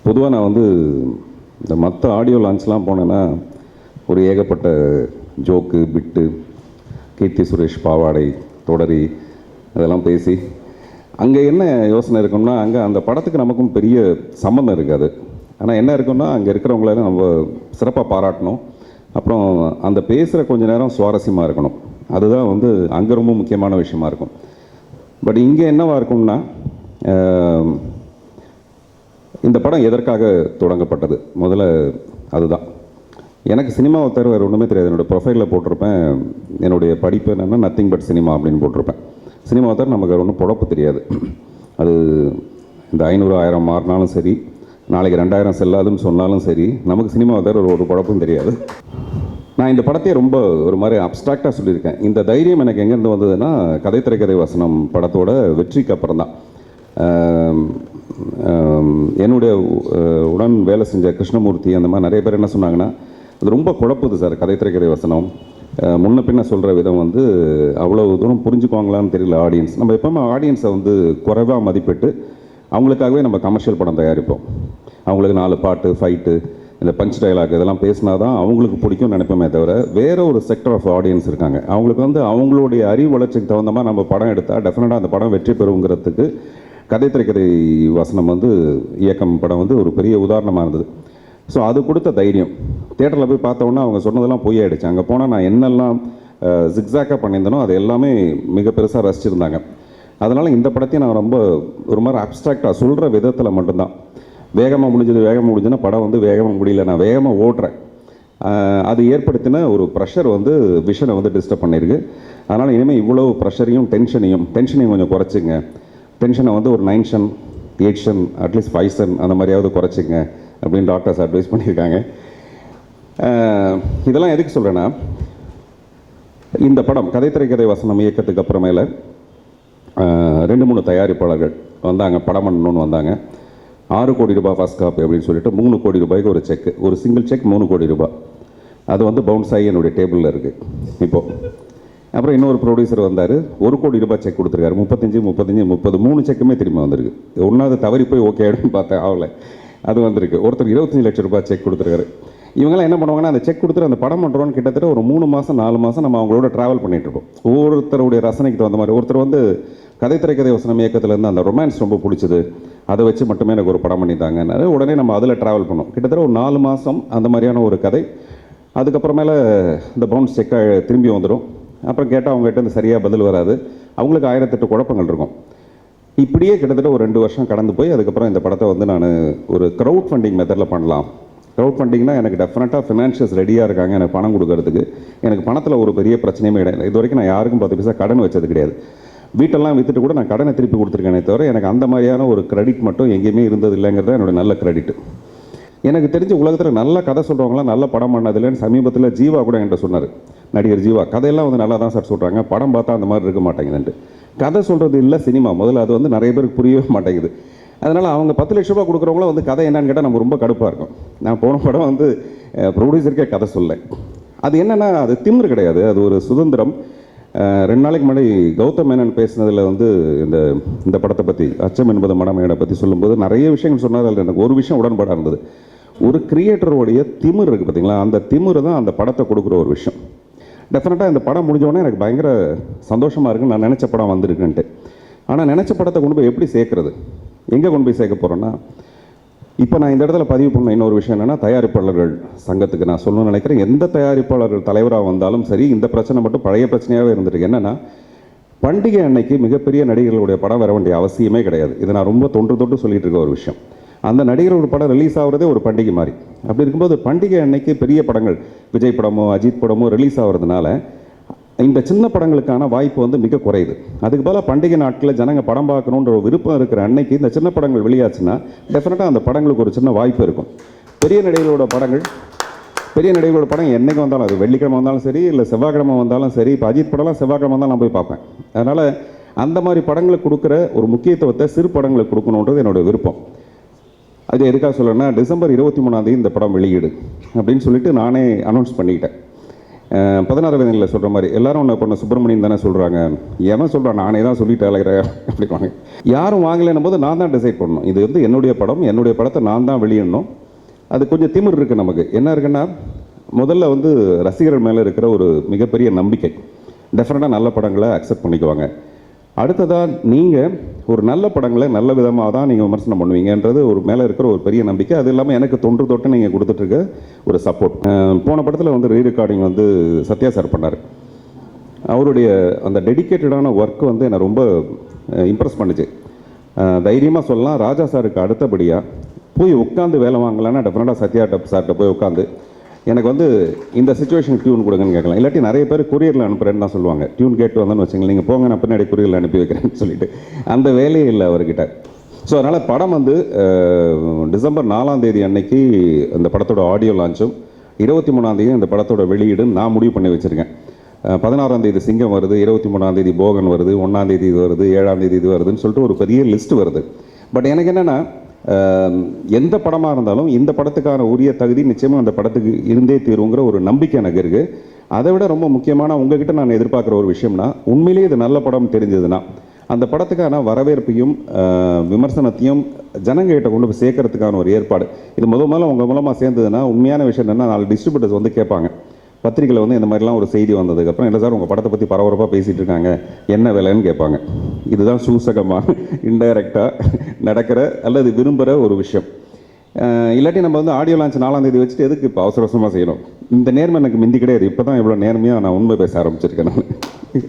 பொதுவாக நான் வந்து இந்த மற்ற ஆடியோ லான்ச்லாம் போனேன்னா ஒரு ஏகப்பட்ட ஜோக்கு பிட்டு கீர்த்தி சுரேஷ் பாவாடை தொடரி அதெல்லாம் பேசி அங்கே என்ன யோசனை இருக்கும்னா அங்கே அந்த படத்துக்கு நமக்கும் பெரிய சம்மந்தம் இருக்காது. ஆனால் என்ன இருக்குன்னா அங்கே இருக்கிறவங்களெல்லாம் நம்ம சிறப்பாக பாராட்டணும். அப்புறம் அந்த பேசுகிற கொஞ்ச நேரம் சுவாரஸ்யமாக இருக்கணும். அதுதான் வந்து அங்கே ரொம்ப முக்கியமான விஷயமா இருக்கும். பட் இங்கே என்னவாக இருக்கும்னா இந்த படம் எதற்காக தொடங்கப்பட்டது முதல்ல அதுதான். எனக்கு சினிமாவை தவிர வேறு ஒன்றுமே தெரியாது. என்னோடய ப்ரொஃபைலில் போட்டிருப்பேன் என்னுடைய படிப்பு என்னென்னா நத்திங் பட் சினிமா அப்படின்னு போட்டிருப்பேன். சினிமாவை தவிர நமக்கு வேறு ஒன்றும் பொழப்பு தெரியாது. அது இந்த 500 1000 மாறினாலும் சரி, நாளைக்கு 2000 செல்லாதுன்னு சொன்னாலும் சரி, நமக்கு சினிமாவை தவிர ஒரு பொழப்பும் தெரியாது. நான் இந்த படத்தையே ரொம்ப ஒரு மாதிரி அப்ட்ராக்டாக சொல்லியிருக்கேன். இந்த தைரியம் எனக்கு எங்கேருந்து வந்ததுன்னா கதை திரைக்கதை வசனம் படத்தோட வெற்றிக்கு அப்புறம் தான். என்னுடைய உடன் வேலை செஞ்ச கிருஷ்ணமூர்த்தி அந்த மாதிரி நிறைய பேர் என்ன சொன்னாங்கன்னா, அது ரொம்ப குழப்புது சார் கதை திரைக்கதை வசனம், முன்ன பின்ன சொல்கிற விதம் வந்து அவ்வளோ தூரம் புரிஞ்சுக்குவாங்களான்னு தெரியல ஆடியன்ஸ். நம்ம எப்போவுமே ஆடியன்ஸை வந்து குறைவாக மதிப்பிட்டு அவங்களுக்காகவே நம்ம கமர்ஷியல் படம் தயாரிப்போம். அவங்களுக்கு 4 பாட்டு ஃபைட்டு இந்த பஞ்ச் டைலாக் இதெல்லாம் பேசினா தான் அவங்களுக்கு பிடிக்கும் நினைப்போமே தவிர, வேறு ஒரு செக்டர் ஆஃப் ஆடியன்ஸ் இருக்காங்க. அவங்களுக்கு வந்து அவங்களுடைய அறிவு வளர்ச்சிக்கு தகுந்த மாதிரி நம்ம படம் எடுத்தால் டெஃபினட்டாக அந்த படம் வெற்றி பெறுங்கிறதுக்கு கதை திரைக்கதை வசனம் வந்து இயக்கம் படம் வந்து ஒரு பெரிய உதாரணமாக இருந்தது. ஸோ அது கொடுத்த தைரியம். தியேட்டரில் போய் பார்த்தோன்னா அவங்க சொன்னதெல்லாம் பொய்யாயிடுச்சு. அங்கே போனால் நான் என்னெல்லாம் ஜிக்ஸாக்காக பண்ணியிருந்தனோ அது எல்லாமே மிக பெருசாக ரசிச்சிருந்தாங்க. அதனால் இந்த படத்தையும் நான் ரொம்ப ஒரு மாதிரி அப்ட்ராக்டாக சொல்கிற விதத்தில் மட்டும்தான். வேகமாக முடிஞ்சுன்னா படம் வந்து வேகமாக முடியல, நான் வேகமாக ஓட்டுறேன். அது ஏற்படுத்தின ஒரு ப்ரெஷர் வந்து விஷனை வந்து டிஸ்டர்ப் பண்ணியிருக்கு. அதனால் இனிமேல் இவ்வளோ ப்ரெஷரையும் டென்ஷனையும் கொஞ்சம் குறைச்சிங்க. டென்ஷனை வந்து ஒரு 9 ஷன் 8 ஷன் அட்லீஸ்ட் 5 ஷன் அந்த மாதிரியாவது குறைச்சிங்க அப்படின்னு டாக்டர்ஸ் அட்வைஸ் பண்ணியிருக்காங்க. இதெல்லாம் எதுக்கு சொல்கிறேன்னா, இந்த படம் கதை திரைக்கதை வசனம் இயக்கத்துக்கு அப்புறமேல 2-3 தயாரிப்பாளர்கள் வந்தாங்க, படம் பண்ணணுன்னு வந்தாங்க. 6 கோடி ரூபாய் ஃபர்ஸ்ட் காப்பி அப்படின்னு சொல்லிட்டு 3 கோடி ரூபாய்க்கு ஒரு செக், ஒரு சிங்கிள் செக் 3 கோடி ரூபாய். அது வந்து பவுன்ஸ் ஆகி என்னுடைய டேபிளில் இருக்குது இப்போது. அப்புறம் இன்னொரு ப்ரொடியூசர் வந்தார், 1 கோடி ரூபாய் செக் கொடுத்துருக்காரு. 35 3 செக்குமே திரும்ப வந்திருக்கு. ஒன்றாவது தவறி போய் ஓகே ஆகிடுன்னு பார்த்தேன், ஆகலை, அது வந்திருக்கு. ஒருத்தர் 25 லட்சம் ரூபாய் செக் கொடுத்துருக்காரு. இவங்கெல்லாம் என்ன பண்ணுவாங்கன்னா, அந்த செக் கொடுத்துட்டு அந்த படம் பண்ணுறோன்னு கிட்டத்தட்ட ஒரு 3 மாதம் 4 மாதம் நம்ம அவங்களோட ட்ராவல் பண்ணிகிட்ருக்கோம். ஒவ்வொருத்தருடைய ரசனைக்கு தகுந்த மாதிரி. ஒருத்தர் வந்து கதை திரைக்கதை வசனம் இயக்கத்துலேருந்து அந்த ரொமான்ஸ் ரொம்ப பிடிச்சது, அதை வச்சு மட்டுமே எனக்கு ஒரு படம் பண்ணிட்டாங்கன்னாரு. உடனே நம்ம அதில் ட்ராவல் பண்ணோம். கிட்டத்தட்ட ஒரு 4 மாதம் அந்த மாதிரியான ஒரு கதை. அதுக்கப்புறமேல இந்த பவுன்ஸ் செக்கை திரும்பி வந்துடும். அப்புறம் கேட்டால் அவங்ககிட்ட இந்த சரியாக பதில் வராது. அவங்களுக்கு 1008 குழப்பங்கள் இருக்கும். இப்படியே கிட்டத்தட்ட ஒரு 2 வருஷம் கடந்து போய் அதுக்கப்புறம் இந்த படத்தை வந்து நான் ஒரு க்ரௌட் ஃபண்டிங் மெத்தடில் பண்ணலாம். க்ரௌட் ஃபண்டிங்னா எனக்கு டெஃபினட்டாக ஃபினான்ஷியல்ஸ் ரெடியாக இருக்காங்க எனக்கு பணம் கொடுக்கறதுக்கு. எனக்கு பணத்தில் ஒரு பெரிய பிரச்சனையுமே கிடையாது. இது வரைக்கும் நான் யாருக்கும் 10 பைசா கடன் வச்சது கிடையாது. வீட்டெல்லாம் விற்றுட்டு கூட நான் கடனை திருப்பி கொடுத்துருக்கேனே தவிர எனக்கு அந்த மாதிரியான ஒரு கிரெடிட் மட்டும் எங்கேயுமே இருந்தது இல்லைங்கிறது என்னோடய நல்ல கிரெடிட். எனக்கு தெரிஞ்ச உலகத்தில் நல்ல கதை சொல்கிறவங்களாம் நல்ல படம் பண்ணதில்லைன்னு சமீபத்தில் ஜீவா கூட என்கிட்ட சொன்னார். நடிகர் ஜீவா, கதையெல்லாம் வந்து நல்லா தான் சார் சொல்கிறாங்க, படம் பார்த்தா அந்த மாதிரி இருக்க மாட்டேங்குதுன்ட்டு. கதை சொல்கிறது இல்லை சினிமா, முதல்ல அது வந்து நிறைய பேருக்கு புரியவே மாட்டேங்குது. அதனால் அவங்க 10 லட்ச ரூபா கொடுக்குறவங்களும் வந்து கதை என்னன்னு கேட்டால் நம்ம ரொம்ப கடுப்பாக இருக்கும். நான் போன படம் வந்து ப்ரொடியூசருக்கே கதை சொல்ல. அது என்னென்னா அது திமிரு கிடையாது, அது ஒரு சுதந்திரம். 2 நாளைக்கு முன்னாடி கௌதம் மேனன் பேசினதில் வந்து இந்த படத்தை பற்றி அச்சம் என்பது மடமையை பற்றி சொல்லும்போது நிறைய விஷயங்கள் சொன்னார். அதில் எனக்கு ஒரு விஷயம் உடன்பாடாக இருந்தது. ஒரு கிரியேட்டருடைய திமிர் இருக்குது பார்த்தீங்களா, அந்த திமிரு தான் அந்த படத்தை கொடுக்குற ஒரு விஷயம். டெஃபினட்டாக இந்த படம் முடிஞ்சோடனே எனக்கு பயங்கர சந்தோஷமாக இருக்குன்னு நான் நினச்ச படம் வந்திருக்குன்ட்டு. ஆனால் நினச்ச படத்தை கொண்டு போய் எப்படி சேர்க்குறது, எங்கே கொண்டு போய் சேர்க்க போகிறேன்னா, இப்போ நான் இந்த இடத்துல பதிவு பண்ண இன்னொரு விஷயம் என்னென்னா, தயாரிப்பாளர்கள் சங்கத்துக்கு நான் சொல்லணும்னு நினைக்கிறேன். எந்த தயாரிப்பாளர்கள் தலைவராக வந்தாலும் சரி, இந்த பிரச்சனை மட்டும் பழைய பிரச்சனையாகவே இருந்துருக்கு. என்னென்னா, பண்டிகை அன்னைக்கு மிகப்பெரிய நடிகர்களுடைய படம் வர வேண்டிய அவசியமே கிடையாது. இதை நான் ரொம்ப தொன்று சொல்லிட்டு இருக்க ஒரு விஷயம். அந்த நடிகரோட படம் ரிலீஸ் ஆகிறதே ஒரு பண்டிகை மாதிரி. அப்படி இருக்கும்போது பண்டிகை அன்னைக்கு பெரிய படங்கள் விஜய் படமோ அஜித் படமோ ரிலீஸ் ஆகிறதுனால இந்த சின்ன படங்களுக்கான வாய்ப்பு வந்து மிக குறையுது. அதுக்கு பதிலாக பண்டிகை நாட்களில் ஜனங்க படம் பார்க்கணுன்ற ஒரு விருப்பம் இருக்கிற அன்னைக்கு இந்த சின்ன படங்கள் வெளியாச்சுன்னா டெஃபினட்டாக அந்த படங்களுக்கு ஒரு சின்ன வாய்ப்பு இருக்கும். பெரிய நடிகர்களோட படம் என்றைக்கு வந்தாலும், அது வெள்ளிக்கிழமை வந்தாலும் சரி, இல்லை செவ்வாய்க்கிழமை வந்தாலும் சரி. இப்போ அஜித் படம்லாம் செவ்வாய்க்கிழமை தான் நான் போய் பார்ப்பேன். அதனால் அந்த மாதிரி படங்களுக்கு கொடுக்குற ஒரு முக்கியத்துவத்தை சிறு படங்களுக்கு கொடுக்கணுன்றது என்னோடய விருப்பம். அது எதுக்காக சொல்லணும்னா, டிசம்பர் 23ஆம் தேதி இந்த படம் வெளியீடு அப்படின்னு சொல்லிட்டு நானே அனௌன்ஸ் பண்ணிக்கிட்டேன். 16 வயதில் சொல்கிற மாதிரி எல்லாரும் ஒன்று பொண்ணு சுப்பிரமணியன் தானே சொல்கிறாங்க, எவன் சொல்கிறான், நானே தான் சொல்லிட்டு அலைகிறேன் அப்படிப்பாங்க. யாரும் வாங்கலைன்னும் போது நான் தான் டிசைட் பண்ணணும், இது வந்து என்னுடைய படம், என்னுடைய படத்தை நான் தான் வெளியிடணும். அது கொஞ்சம் திமிர் இருக்குது நமக்கு. என்ன இருக்குன்னா, முதல்ல வந்து ரசிகர்கள் மேலே இருக்கிற ஒரு மிகப்பெரிய நம்பிக்கை, டெஃபினட்டாக நல்ல படங்களை அக்செப்ட் பண்ணிக்குவாங்க. அடுத்ததாக நீங்கள் ஒரு நல்ல படங்களை நல்ல விதமாக தான் நீங்கள் விமர்சனம் பண்ணுவீங்கன்றது ஒரு மேலே இருக்கிற ஒரு பெரிய நம்பிக்கை. அது இல்லாமல் எனக்கு தொட்டு நீங்கள் கொடுத்துட்ருக்க ஒரு சப்போர்ட். போன படத்தில் வந்து ரீ ரெக்கார்டிங் வந்து சத்யா சார் பண்ணார். அவருடைய அந்த டெடிக்கேட்டடான ஒர்க் வந்து என்னை ரொம்ப இம்ப்ரெஸ் பண்ணுச்சு. தைரியமாக சொல்லலாம், ராஜா சாருக்கு அடுத்தபடியாக போய் உட்காந்து வேலை வாங்கலான்னா டெஃபினட்டாக சத்யா சார்கிட்ட போய் உட்காந்து எனக்கு வந்து இந்த சுச்சுவேஷன் டியூன் கொடுங்கன்னு கேட்கலாம். இல்லாட்டி நிறைய பேர் கொரியரில் அனுப்புகிறேன்னு தான் சொல்லுவாங்க. டியூன் கேட்டு வந்தோன்னு வச்சுங்களேன், நீங்கள் போங்க நான் பின்னாடி கொரியரில் அனுப்பி வைக்கிறேன்னு சொல்லிட்டு அந்த வேலையே இல்லை அவர்கிட்ட. ஸோ அதனால் படம் வந்து டிசம்பர் 4ஆம் தேதி அன்னைக்கு அந்த படத்தோட ஆடியோ லான்ச்சும் 23ஆம் தேதி அந்த படத்தோட வெளியீடுன்னு நான் முடிவு பண்ணி வச்சுருக்கேன். 16ஆம் தேதி சிங்கம் வருது, 23ஆம் தேதி போகன் வருது, 1ஆம் தேதி இது வருது, 7ஆம் தேதி இது வருதுன்னு சொல்லிட்டு ஒரு பெரிய லிஸ்ட் வருது. பட் எனக்கு என்னென்னா, எந்த படமாக இருந்தாலும் இந்த படத்துக்கான உரிய தகுதி நிச்சயமாக அந்த படத்துக்கு இருந்தே தீருங்கிற ஒரு நம்பிக்கை எனக்கு இருக்குது. அதை விட ரொம்ப முக்கியமான உங்ககிட்ட நான் எதிர்பார்க்குற ஒரு விஷயம்னா, உண்மையிலேயே இது நல்ல படம் தெரிஞ்சதுன்னா அந்த படத்துக்கான வரவேற்பையும் விமர்சனத்தையும் ஜனங்கிட்ட கொண்டு போய் சேர்க்கறதுக்கான ஒரு ஏற்பாடு. இது முதல்ல உங்கள் மூலமாக சேர்ந்ததுன்னா உண்மையான விஷயம் என்னென்னா, 4 டிஸ்ட்ரிபியூட்டர்ஸ் வந்து கேட்பாங்க, பத்திரிகையில் வந்து இந்த மாதிரிலாம் ஒரு செய்தி வந்ததுக்கப்புறம் இல்லை சார் உங்கள் படத்தை பற்றி பரபரப்பாக பேசிகிட்டு இருக்காங்க, என்ன விலைன்னு கேட்பாங்க. இதுதான் சூசகமாக இன்டைரக்டாக நடக்கிற அல்லது விரும்புகிற ஒரு விஷயம். இல்லாட்டி நம்ம வந்து ஆடியோ லான்ச் 4ஆம் தேதி வச்சுட்டு எதுக்கு இப்போ அவசர அவசரமாக செய்யணும்? இந்த நேர்மை எனக்கு மிந்தி கிடையாது. இப்போ தான் இவ்வளோ நேர்மையாக நான் உண்மை பேச ஆரம்பிச்சிருக்கேன் நான்.